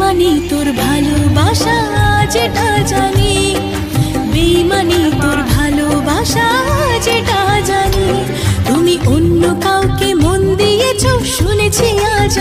বেইমানি তোর ভালোবাসা যেটা জানি, বেইমানি তোর ভালোবাসা যেটা জানি। তুমি অন্য কাউকে মন দিয়েছো শুনেছি আজ।